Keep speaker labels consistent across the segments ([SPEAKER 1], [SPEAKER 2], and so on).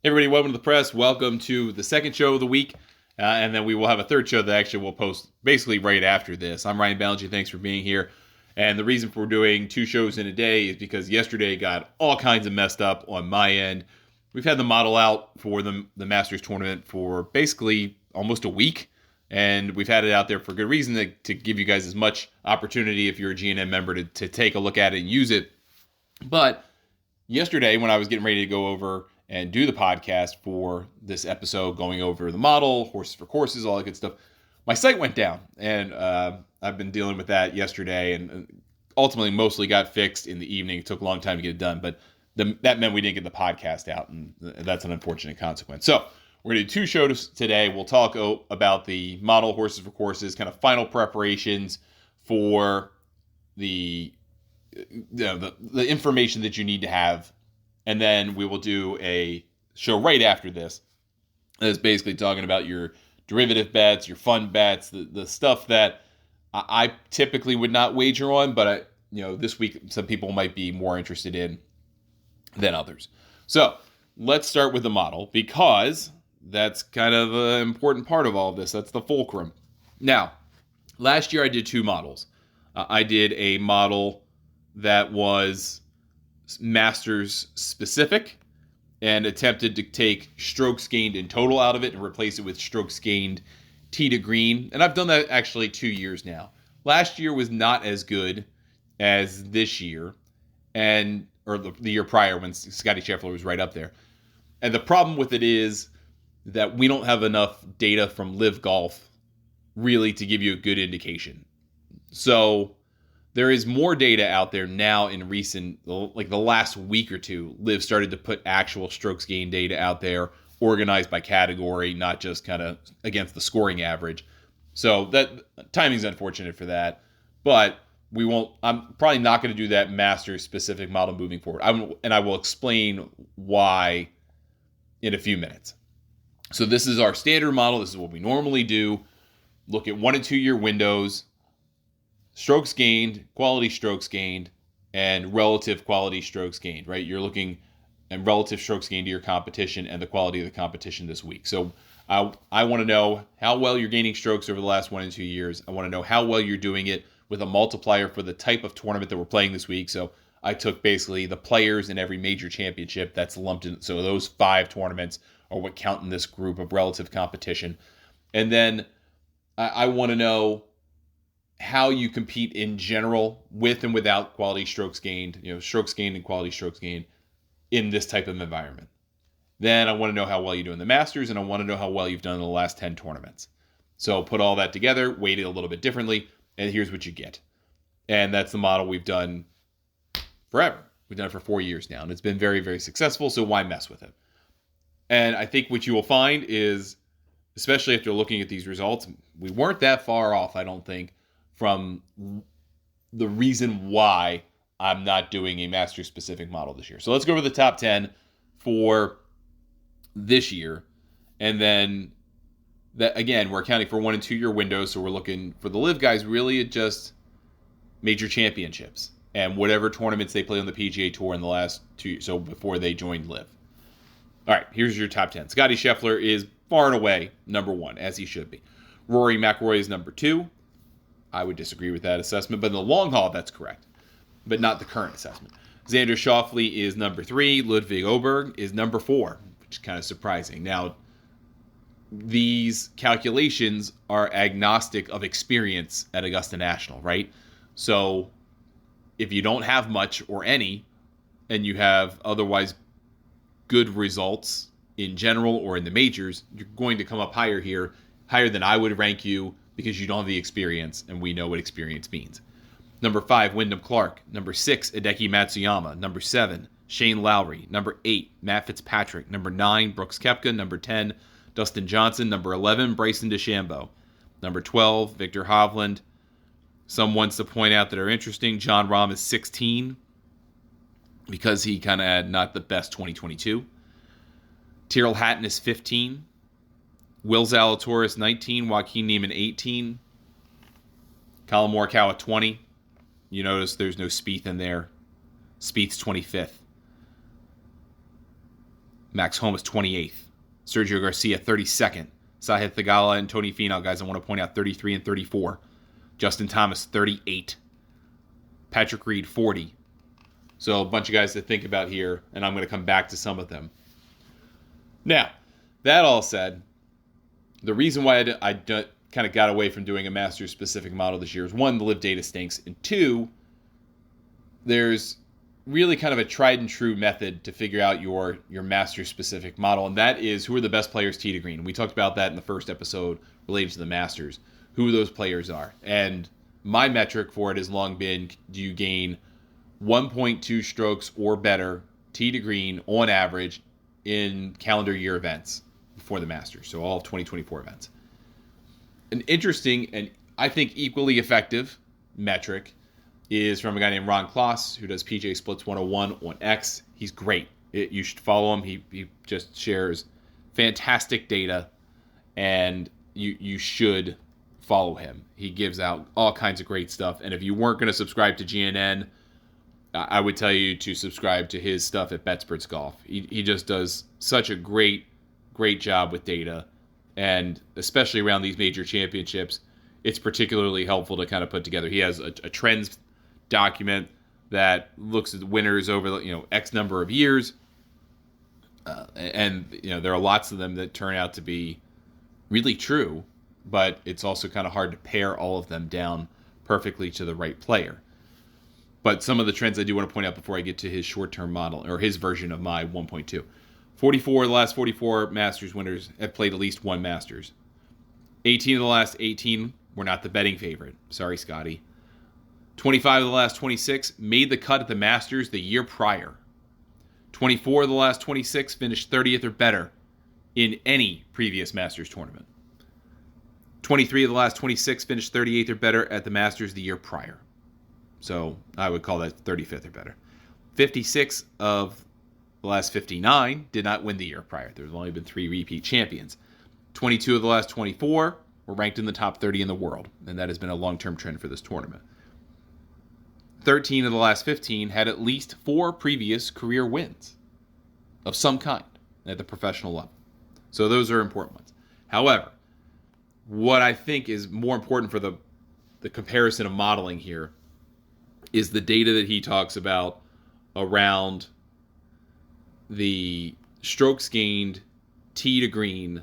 [SPEAKER 1] Hey everybody, welcome to the press. Welcome to the second show of the week. And then we will have a third show that actually will post basically right after this. I'm Ryan Ballantyne. Thanks for being here. And the reason for doing two shows in a day is because yesterday got all kinds of messed up on my end. We've had the model out for the Masters tournament for basically almost a week. And we've had it out there for good reason to give you guys as much opportunity if you're a GNM member to take a look at it and use it. But yesterday when I was getting ready to go over and do the podcast for this episode, going over the model, horses for courses, all that good stuff, my site went down. And I've been dealing with that yesterday and ultimately mostly got fixed in the evening. It took a long time to get it done, but that meant we didn't get the podcast out, and that's an unfortunate consequence. So we're going to do two shows today. We'll talk about the model, horses for courses, kind of final preparations for the information that you need to have. And then we will do a show right after this that's basically talking about your derivative bets, your fun bets, the stuff that I typically would not wager on, but this week some people might be more interested in than others. So let's start with the model, because that's kind of an important part of all of this. That's the fulcrum. Now, last year I did two models. I did a model that was Masters specific and attempted to take strokes gained in total out of it and replace it with strokes gained tee to green. And I've done that actually 2 years now. Last year was not as good as this year, or the year prior when Scottie Scheffler was right up there. And the problem with it is that we don't have enough data from Live Golf really to give you a good indication. So there is more data out there now in recent, like the last week or two. Liv started to put actual strokes gained data out there, organized by category, not just kind of against the scoring average. So that timing's unfortunate for that, but I'm probably not going to do that Masters specific model moving forward. I will explain why in a few minutes. So this is our standard model. This is what we normally do. Look at 1 and 2 year windows, strokes gained, quality strokes gained, and relative quality strokes gained, right? You're looking at relative strokes gained to your competition and the quality of the competition this week. So I want to know how well you're gaining strokes over the last 1 and 2 years. I want to know how well you're doing it with a multiplier for the type of tournament that we're playing this week. So I took basically the players in every major championship that's lumped in. So those 5 tournaments are what count in this group of relative competition. And then I want to know how you compete in general with and without quality strokes gained, strokes gained and quality strokes gained in this type of environment. Then I want to know how well you do in the Masters, and I want to know how well you've done in the last 10 tournaments. So put all that together, weight it a little bit differently, and here's what you get. And that's the model we've done forever. We've done it for 4 years now, and it's been very, very successful, so why mess with it? And I think what you will find is, especially after looking at these results, we weren't that far off, I don't think, from the reason why I'm not doing a Masters-specific model this year. So let's go over the top 10 for this year. And then, that again, we're accounting for 1 and 2 year windows, so we're looking for the Live guys really at just major championships and whatever tournaments they play on the PGA Tour in the last 2 years, so before they joined Live. All right, here's your top 10. Scottie Scheffler is far and away number 1, as he should be. Rory McIlroy is number 2. I would disagree with that assessment, but in the long haul, that's correct, but not the current assessment. Xander Schauffele is number 3. Ludwig Oberg is number 4, which is kind of surprising. Now, these calculations are agnostic of experience at Augusta National, right? So if you don't have much or any, and you have otherwise good results in general or in the majors, you're going to come up higher here, higher than I would rank you, because you don't have the experience, and we know what experience means. Number 5, Wyndham Clark. Number 6, Hideki Matsuyama. Number 7, Shane Lowry. Number 8, Matt Fitzpatrick. Number 9, Brooks Koepka. Number 10, Dustin Johnson. Number 11, Bryson DeChambeau. Number 12, Victor Hovland. Some ones to point out that are interesting. Jon Rahm is 16 because he kind of had not the best 2022. Tyrrell Hatton is 15. Will Zalatoris 19, Joaquin Niemann 18, Colin Morikawa 20. You notice there's no Spieth in there. Spieth's 25th. Max Homa is 28th. Sergio Garcia, 32nd. Sahith Theegala and Tony Finau, guys, I want to point out, 33 and 34. Justin Thomas, 38. Patrick Reed, 40. So a bunch of guys to think about here, and I'm going to come back to some of them. Now, that all said, the reason why I kind of got away from doing a Masters-specific model this year is, one, the live data stinks, and two, there's really kind of a tried and true method to figure out your Masters-specific model, and that is who are the best players tee to green. We talked about that in the first episode related to the Masters, who those players are. And my metric for it has long been, do you gain 1.2 strokes or better tee to green on average in calendar year events before the Masters, so all of 2024 events. An interesting and I think equally effective metric is from a guy named Ron Kloss, who does PGA Splits 101 on X. He's great. You should follow him. He just shares fantastic data, and you should follow him. He gives out all kinds of great stuff. And if you weren't going to subscribe to GNN, I would tell you to subscribe to his stuff at BetSperts Golf. He just does such a great job with data, and especially around these major championships, it's particularly helpful to kind of put together. He has a trends document that looks at the winners over X number of years, and there are lots of them that turn out to be really true, but it's also kind of hard to pare all of them down perfectly to the right player. But some of the trends I do want to point out before I get to his short-term model, or his version of my 1.2. 44 of the last 44 Masters winners have played at least one Masters. 18 of the last 18 were not the betting favorite. Sorry, Scotty. 25 of the last 26 made the cut at the Masters the year prior. 24 of the last 26 finished 30th or better in any previous Masters tournament. 23 of the last 26 finished 38th or better at the Masters the year prior. So I would call that 35th or better. 56 of the last 59 did not win the year prior. There's only been 3 repeat champions. 22 of the last 24 were ranked in the top 30 in the world, and that has been a long-term trend for this tournament. 13 of the last 15 had at least 4 previous career wins of some kind at the professional level. So those are important ones. However, what I think is more important for the comparison of modeling here is the data that he talks about around the strokes gained tee to green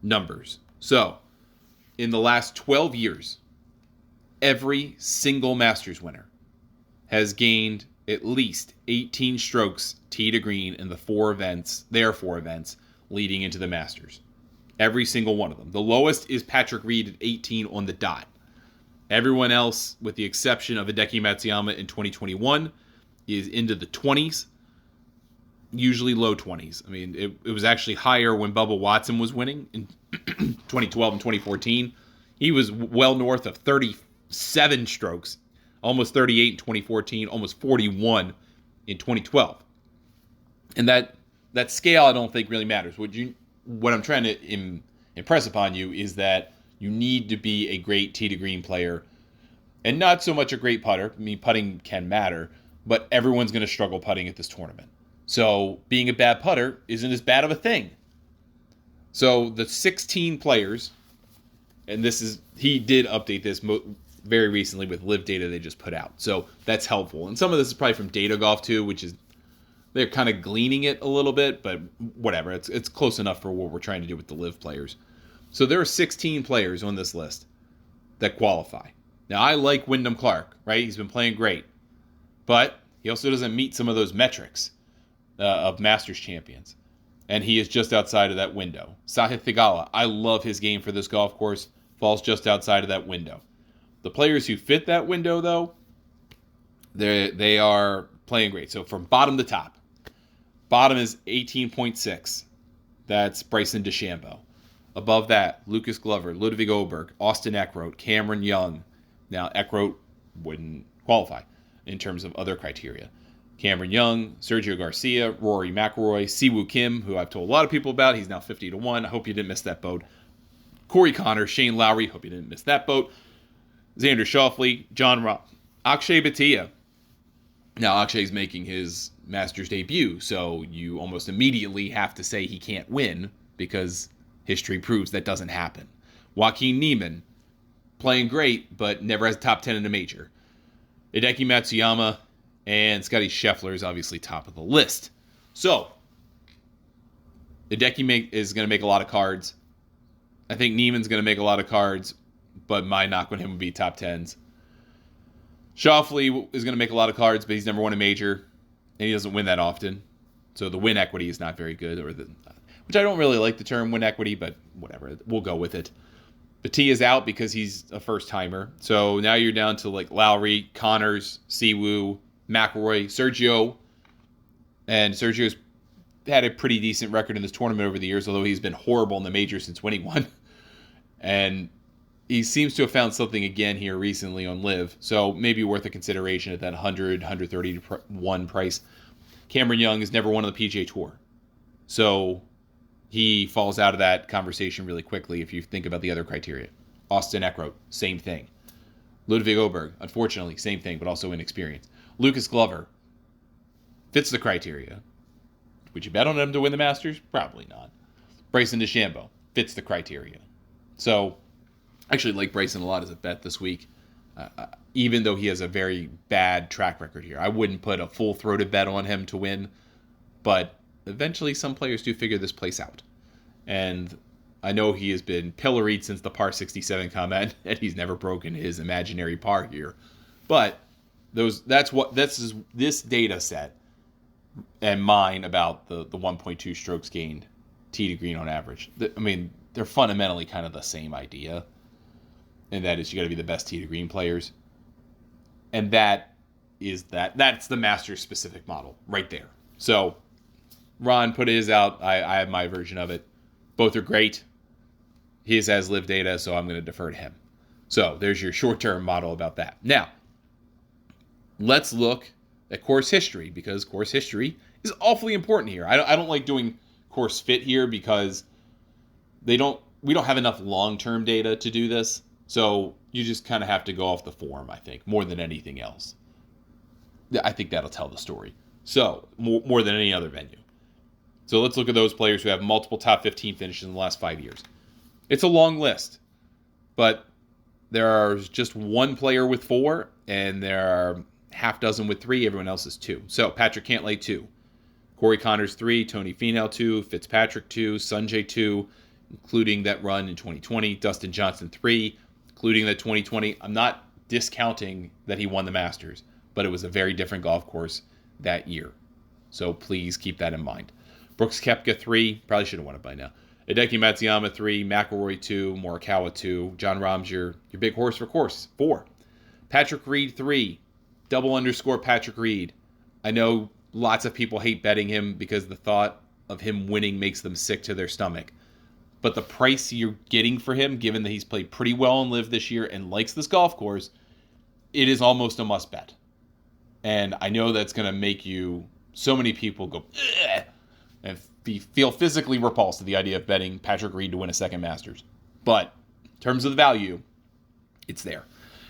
[SPEAKER 1] numbers. So, in the last 12 years, every single Masters winner has gained at least 18 strokes tee to green in their 4 events leading into the Masters. Every single one of them. The lowest is Patrick Reed at 18 on the dot. Everyone else, with the exception of Hideki Matsuyama in 2021, is into the 20s, usually low 20s. I mean, it was actually higher when Bubba Watson was winning in 2012 and 2014. He was well north of 37 strokes, almost 38 in 2014, almost 41 in 2012. And that scale, I don't think really matters. What I'm trying to impress upon you is that you need to be a great tee to green player, and not so much a great putter. I mean, putting can matter, but everyone's going to struggle putting at this tournament. So being a bad putter isn't as bad of a thing. So the 16 players, and he did update this very recently with live data they just put out. So that's helpful. And some of this is probably from Data Golf too, which is, they're kind of gleaning it a little bit, but whatever. It's close enough for what we're trying to do with the live players. So there are 16 players on this list that qualify. Now, I like Wyndham Clark, right? He's been playing great. But he also doesn't meet some of those metrics of Masters champions. And he is just outside of that window. Sahith Theegala, I love his game for this golf course, falls just outside of that window. The players who fit that window, though, they are playing great. So from bottom to top. Bottom is 18.6. That's Bryson DeChambeau. Above that, Lucas Glover, Ludwig Oberg, Austin Eckroat, Cameron Young. Now, Eckroat wouldn't qualify in terms of other criteria. Cameron Young, Sergio Garcia, Rory McIlroy, Siwoo Kim, who I've told a lot of people about. He's now 50-1. I hope you didn't miss that boat. Corey Connor, Shane Lowry. Hope you didn't miss that boat. Xander Schauffele, John Rahm, Akshay Bhatia. Now, Akshay's making his Masters debut, so you almost immediately have to say he can't win because history proves that doesn't happen. Joaquin Niemann, playing great, but never has top 10 in a major. Hideki Matsuyama and Scotty Scheffler is obviously top of the list. So, Hideki is going to make a lot of cards. I think Niemann's going to make a lot of cards, but my knock on him would be top 10s. Schauffele is going to make a lot of cards, but he's never won a major, and he doesn't win that often. So the win equity is not very good, which I don't really like the term win equity, but whatever, we'll go with it. Petit is out because he's a first-timer. So now you're down to like Lowry, Connors, Siwoo, McIlroy, Sergio. And Sergio's had a pretty decent record in this tournament over the years, although he's been horrible in the major since winning one. And he seems to have found something again here recently on LIV, so maybe worth a consideration at that 100, 130 to 1 price. Cameron Young has never won on the PGA Tour, so he falls out of that conversation really quickly if you think about the other criteria. Austin Eckroat, same thing. Ludwig Oberg, unfortunately, same thing, but also inexperienced. Lucas Glover fits the criteria. Would you bet on him to win the Masters? Probably not. Bryson DeChambeau fits the criteria. So, I actually like Bryson a lot as a bet this week, even though he has a very bad track record here. I wouldn't put a full-throated bet on him to win, but eventually some players do figure this place out. And I know he has been pilloried since the par 67 comment, and he's never broken his imaginary par here. But this data set and mine about the 1.2 strokes gained tee to green on average. I mean, they're fundamentally kind of the same idea. And that is you got to be the best tee to green players. And that's the Masters specific model right there. So Ron put his out. I have my version of it. Both are great. His has LIV data, so I'm going to defer to him. So there's your short-term model about that. Now, let's look at course history, because course history is awfully important here. I don't like doing course fit here because we don't have enough long-term data to do this. So you just kind of have to go off the form, I think, more than anything else. I think that'll tell the story. So, more than any other venue. So let's look at those players who have multiple top 15 finishes in the last 5 years. It's a long list, but there is just one player with 4, and there are half dozen with 3. Everyone else is 2. So Patrick Cantlay, 2. Corey Connors, 3. Tony Finau, 2. Fitzpatrick, 2. Sungjae, 2, including that run in 2020. Dustin Johnson, 3. Including the 2020. I'm not discounting that he won the Masters, but it was a very different golf course that year. So please keep that in mind. Brooks Koepka, 3. Probably should have won it by now. Hideki Matsuyama, 3. McIlroy, 2. Morikawa, 2. Jon Rahm's your big horse for course, 4. Patrick Reed, 3. _ Patrick Reed. I know lots of people hate betting him because the thought of him winning makes them sick to their stomach. But the price you're getting for him, given that he's played pretty well in LIV this year and likes this golf course, it is almost a must bet. And I know that's going to make so many people go, ugh, and feel physically repulsed at the idea of betting Patrick Reed to win a second Masters. But in terms of the value, it's there.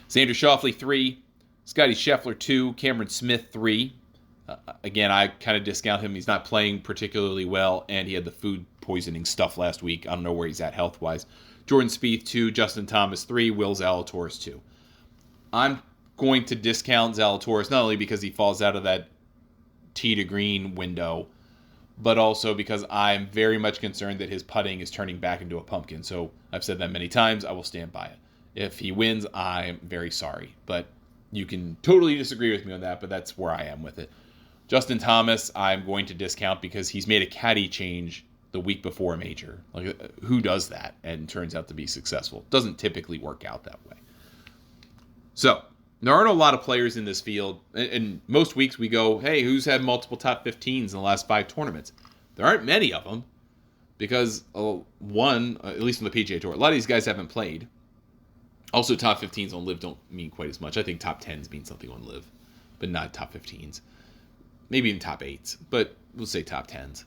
[SPEAKER 1] Xander Schauffele, 3. Scotty Scheffler, 2. Cameron Smith, 3. Again, I kind of discount him. He's not playing particularly well, and he had the food poisoning stuff last week. I don't know where he's at health-wise. Jordan Spieth, 2. Justin Thomas, 3. Will Zalatoris, 2. I'm going to discount Zalatoris not only because he falls out of that tee to green window, but also because I'm very much concerned that his putting is turning back into a pumpkin. So I've said that many times. I will stand by it. If he wins, I'm very sorry. But you can totally disagree with me on that, but that's where I am with it. Justin Thomas, I'm going to discount because he's made a caddy change the week before a major. Like, who does that and turns out to be successful? Doesn't typically work out that way. So, there aren't a lot of players in this field. And most weeks we go, hey, who's had multiple top 15s in the last 5 tournaments? There aren't many of them because, at least on the PGA Tour, a lot of these guys haven't played. Also, top 15s on LIV don't mean quite as much. I think top 10s mean something on LIV, but not top 15s. Maybe even top 8s, but we'll say top 10s.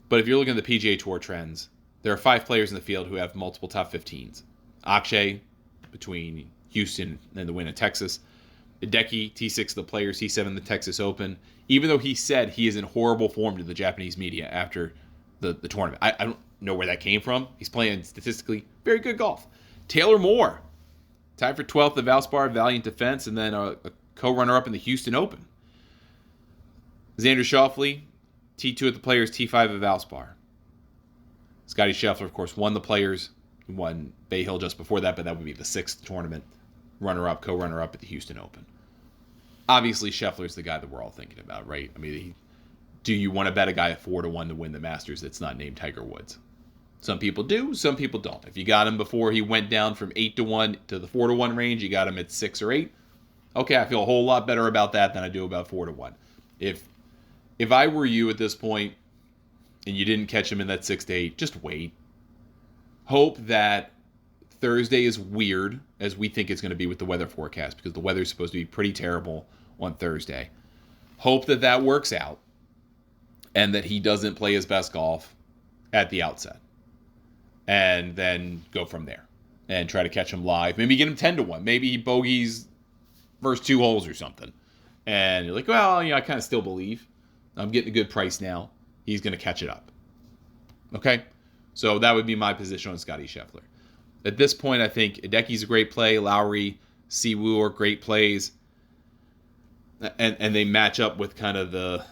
[SPEAKER 1] But if you're looking at the PGA Tour trends, there are 5 players in the field who have multiple top 15s. Akshay, between Houston and the win at Texas. Hideki, T6 the Players, T7 the Texas Open, even though he said he is in horrible form to the Japanese media after the tournament. I don't know where that came from. He's playing statistically very good golf. Taylor Moore, tied for 12th at Valspar, Valiant Defense, and then a co-runner-up in the Houston Open. Xander Schauffele, T2 at the Players, T5 at Valspar. Scotty Scheffler, of course, won the Players. He won Bay Hill just before that, but that would be the 6th tournament. Runner-up, co-runner-up at the Houston Open. Obviously, Scheffler's the guy that we're all thinking about, right? I mean, do you want to bet a guy at 4-1 to win the Masters that's not named Tiger Woods? Some people do, some people don't. If you got him before he went down from 8-1 to the 4-1 range, you got him at 6 or 8. Okay, I feel a whole lot better about that than I do about 4-1. If I were you at this point and you didn't catch him in that 6-8, just wait. Hope that Thursday is weird, as we think it's going to be with the weather forecast, because the weather is supposed to be pretty terrible on Thursday. Hope that that works out and that he doesn't play his best golf at the outset. And then go from there and try to catch him live. Maybe get him 10-1. Maybe he bogeys first 2 holes or something. And you're like, well, I kind of still believe. I'm getting a good price now. He's going to catch it up. Okay? So that would be my position on Scotty Scheffler. At this point, I think Hideki's a great play. Lowry, Siwoo are great plays. And they match up with kind of the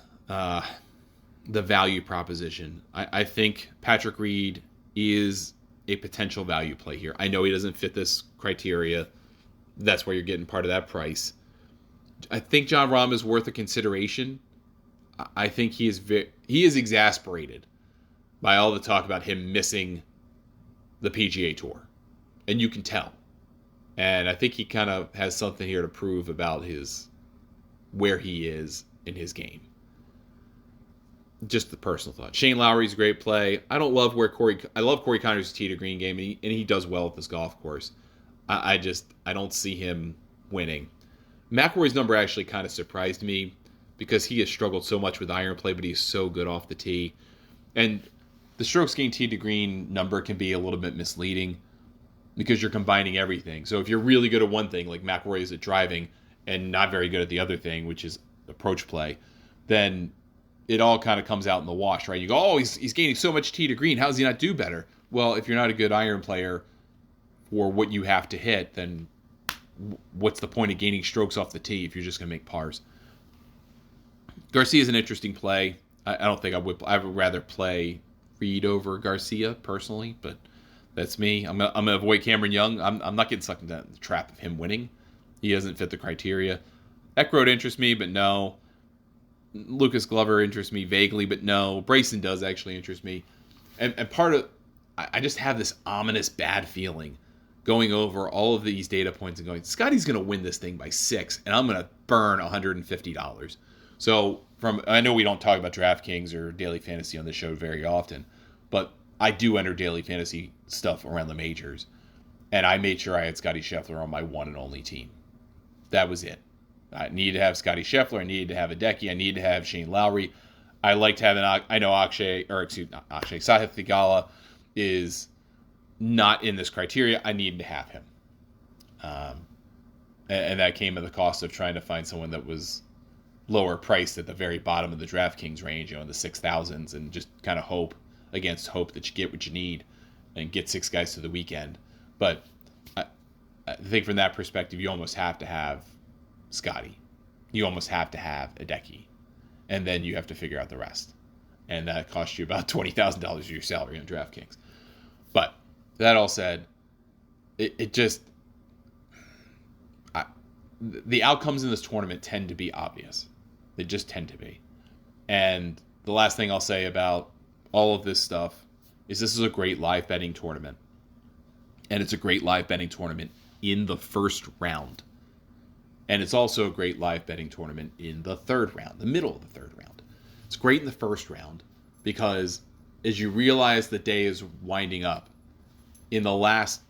[SPEAKER 1] value proposition. I think Patrick Reed is a potential value play here. I know he doesn't fit this criteria. That's where you're getting part of that price. I think Jon Rahm is worth a consideration. I think he is exasperated by all the talk about him missing the PGA Tour. And you can tell. And I think he kind of has something here to prove about where he is in his game. Just the personal thought. Shane Lowry's a great play. I love Corey Connors' tee to green game, and he does well at this golf course. I don't see him winning. McIlroy's number actually kind of surprised me because he has struggled so much with iron play, but he's so good off the tee. And the strokes gained tee to green number can be a little bit misleading because you're combining everything. So if you're really good at one thing, like McIlroy is at driving, and not very good at the other thing, which is approach play, then it all kind of comes out in the wash, right? You go, oh, he's gaining so much tee to green. How does he not do better? Well, if you're not a good iron player for what you have to hit, then what's the point of gaining strokes off the tee if you're just going to make pars? Garcia is an interesting play. I don't think I would rather play Reed over Garcia personally, but that's me. I'm gonna avoid Cameron Young. I'm not getting sucked into the trap of him winning. He doesn't fit the criteria. Eckroat interests me, but no. Lucas Glover interests me vaguely, but no. Bryson does actually interest me. And part of, I just have this ominous bad feeling going over all of these data points and going, Scotty's going to win this thing by 6, and I'm going to burn $150. So I know we don't talk about DraftKings or daily fantasy on this show very often, but I do enter daily fantasy stuff around the majors, and I made sure I had Scotty Scheffler on my one and only team. That was it. I needed to have Scotty Scheffler. I needed to have Hideki. I needed to have Shane Lowry. I liked having, I know Sahith Theegala is not in this criteria. I needed to have him. And that came at the cost of trying to find someone that was lower priced at the very bottom of the DraftKings range, in the 6,000s, and just kind of hope against hope that you get what you need and get 6 guys to the weekend. But I think from that perspective, you almost have to have Scotty. You almost have to have Hideki. And then you have to figure out the rest. And that costs you about $20,000 of your salary on DraftKings. But that all said, the outcomes in this tournament tend to be obvious. They just tend to be. And the last thing I'll say about all of this stuff is this is a great live betting tournament. And it's a great live betting tournament in the first round. And it's also a great live betting tournament in the third round, the middle of the third round. It's great in the first round because as you realize the day is winding up, in the last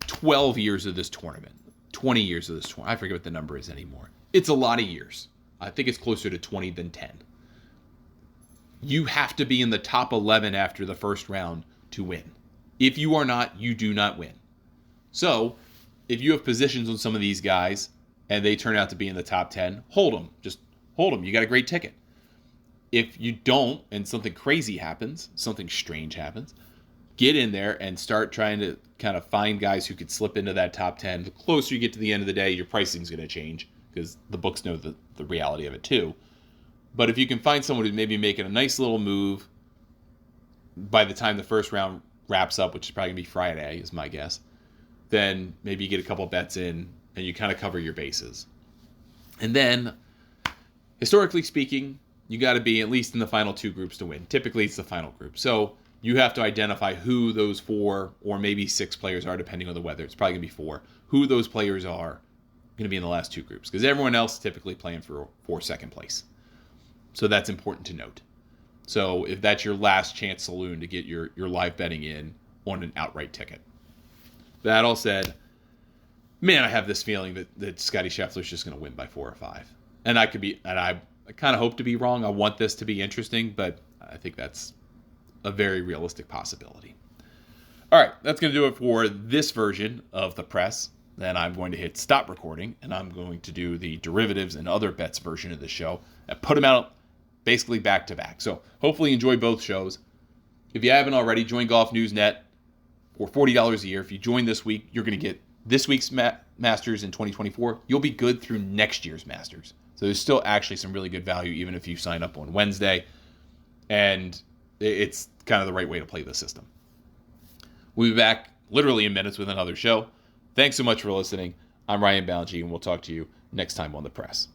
[SPEAKER 1] 12 years of this tournament, 20 years of this tournament, I forget what the number is anymore. It's a lot of years. I think it's closer to 20 than 10. You have to be in the top 11 after the first round to win. If you are not, you do not win. So, if you have positions on some of these guys, and they turn out to be in the top 10, hold them. Just hold them. You got a great ticket. If you don't, and something crazy happens, something strange happens, get in there and start trying to kind of find guys who could slip into that top 10. The closer you get to the end of the day, your pricing is going to change because the books know the reality of it too. But if you can find someone who's maybe making a nice little move by the time the first round wraps up, which is probably going to be Friday, is my guess, then maybe you get a couple bets in and you kind of cover your bases. And then, historically speaking, you got to be at least in the final 2 groups to win. Typically, it's the final group. So you have to identify who those 4 or maybe 6 players are, depending on the weather. It's probably going to be 4. Who those players are going to be in the last 2 groups. Because everyone else is typically playing for second place. So that's important to note. So if that's your last chance saloon to get your live betting in on an outright ticket. That all said, man, I have this feeling that Scotty Scheffler's just going to win by 4 or 5. And I kind of hope to be wrong. I want this to be interesting, but I think that's a very realistic possibility. All right, that's going to do it for this version of the press. Then I'm going to hit stop recording, and I'm going to do the derivatives and other bets version of the show and put them out basically back to back. So hopefully you enjoy both shows. If you haven't already, join Golf News Net for $40 a year. If you join this week, you're going to get this week's Masters in 2024. You'll be good through next year's Masters. So there's still actually some really good value even if you sign up on Wednesday. And it's kind of the right way to play the system. We'll be back literally in minutes with another show. Thanks so much for listening. I'm Ryan Ballengee, and we'll talk to you next time on The Press.